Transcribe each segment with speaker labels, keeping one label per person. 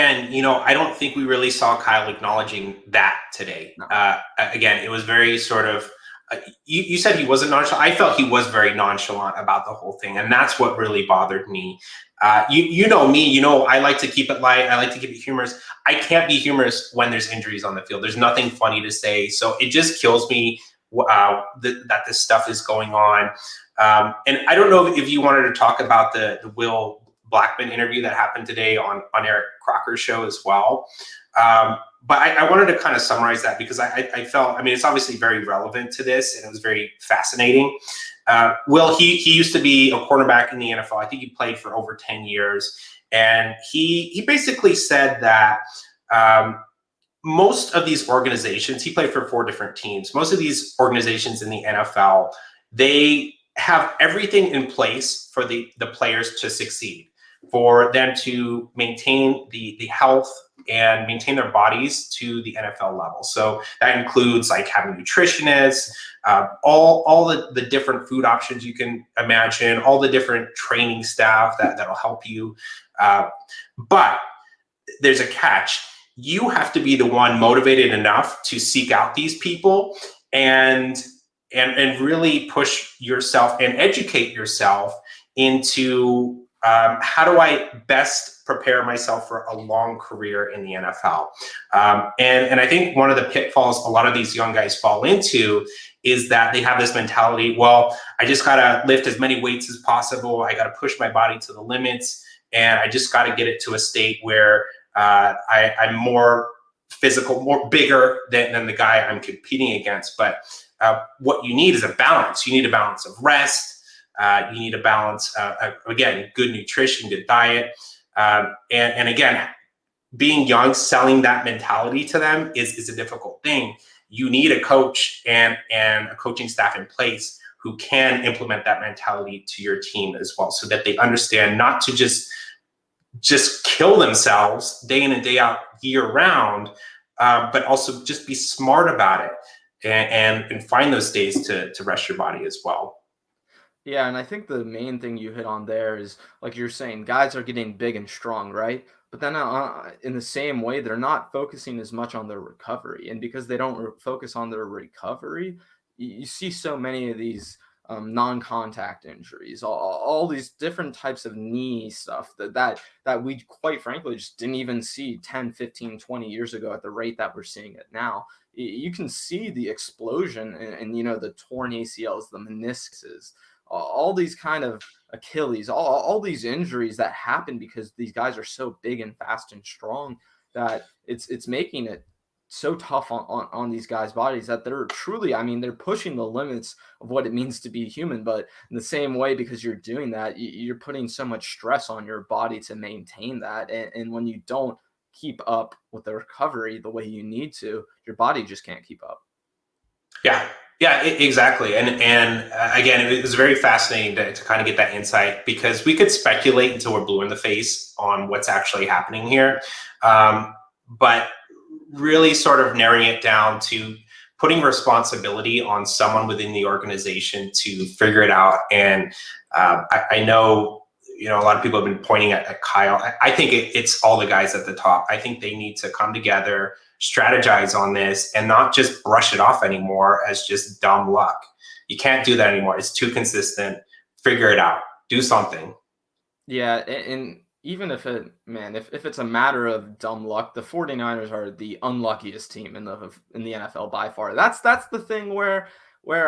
Speaker 1: And, I don't think we really saw Kyle acknowledging that today.
Speaker 2: No.
Speaker 1: Again, it was very sort of, you said he wasn't nonchalant. I felt he was very nonchalant about the whole thing. And that's what really bothered me. You know me, I like to keep it light. I like to keep it humorous. I can't be humorous when there's injuries on the field. There's nothing funny to say. So it just kills me that this stuff is going on. And I don't know if you wanted to talk about the Will Blackman interview that happened today on Eric Crocker's show as well. But I wanted to kind of summarize that because I felt, it's obviously very relevant to this and it was very fascinating. Will, he used to be a quarterback in the NFL. I think he played for over 10 years. And he basically said that most of these organizations, he played for 4 different teams. Most of these organizations in the NFL, they have everything in place for the players to succeed, for them to maintain the health and maintain their bodies to the NFL level. So that includes like having nutritionists, all the different food options you can imagine, all the different training staff that'll help you. But there's a catch. You have to be the one motivated enough to seek out these people and really push yourself and educate yourself into how do I best prepare myself for a long career in the NFL? And I think one of the pitfalls a lot of these young guys fall into is that they have this mentality, well, I just got to lift as many weights as possible. I got to push my body to the limits. And I just got to get it to a state where I'm more physical, more bigger than the guy I'm competing against. But what you need is a balance. You need a balance of rest. You need a balance, again, good nutrition, good diet. And again, being young, selling that mentality to them is a difficult thing. You need a coach and a coaching staff in place who can implement that mentality to your team as well, so that they understand not to just kill themselves day in and day out, year round, but also just be smart about it and find those days to rest your body as well.
Speaker 2: Yeah, and I think the main thing you hit on there is, like you're saying, guys are getting big and strong, right? But then in the same way, they're not focusing as much on their recovery. And because they don't focus on their recovery, you see so many of these non-contact injuries, all these different types of knee stuff that we quite frankly just didn't even see 10, 15, 20 years ago at the rate that we're seeing it now. You can see the explosion and the torn ACLs, the meniscuses, all these kind of Achilles, all these injuries that happen because these guys are so big and fast and strong that it's making it so tough on these guys' bodies that they're truly, they're pushing the limits of what it means to be human. But in the same way, because you're doing that, you're putting so much stress on your body to maintain that. And when you don't keep up with the recovery the way you need to, your body just can't keep up.
Speaker 1: Yeah, exactly. And again, it was very fascinating to kind of get that insight, because we could speculate until we're blue in the face on what's actually happening here. But really sort of narrowing it down to putting responsibility on someone within the organization to figure it out. And I know, a lot of people have been pointing at Kyle. I think it's all the guys at the top. I think they need to come together, strategize on this, and not just brush it off anymore as just dumb luck. You can't do that anymore. It's too consistent. Figure it out. Do something.
Speaker 2: Yeah, and even if it's a matter of dumb luck, the 49ers are the unluckiest team in the NFL by far. That's the thing where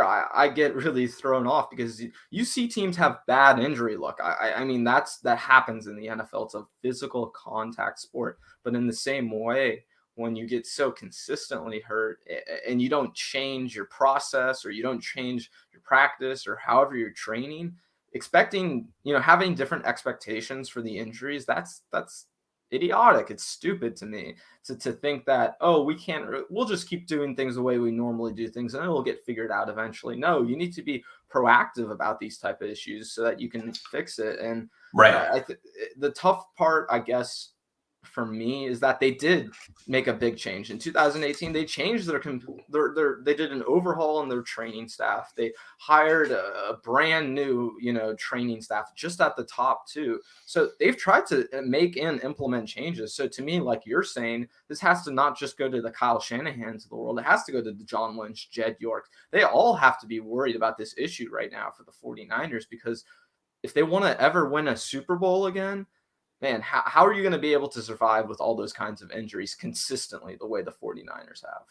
Speaker 2: I get really thrown off, because you see teams have bad injury luck. That happens in the NFL. It's a physical contact sport. But in the same way, when you get so consistently hurt and you don't change your process, or you don't change your practice, or however you're training, expecting, having different expectations for the injuries, that's idiotic. It's stupid to me to think that, we'll just keep doing things the way we normally do things and it'll get figured out eventually. No, you need to be proactive about these type of issues so that you can fix it. And
Speaker 1: right.
Speaker 2: the tough part, I guess, for me is that they did make a big change in 2018. They changed they did an overhaul in their training staff. They hired a brand new, training staff just at the top too. So they've tried to make and implement changes. So to me, like you're saying, this has to not just go to the Kyle Shanahans of the world. It has to go to the John Lynch, Jed York. They all have to be worried about this issue right now for the 49ers, because if they want to ever win a Super Bowl again, man, how are you going to be able to survive with all those kinds of injuries consistently the way the 49ers have?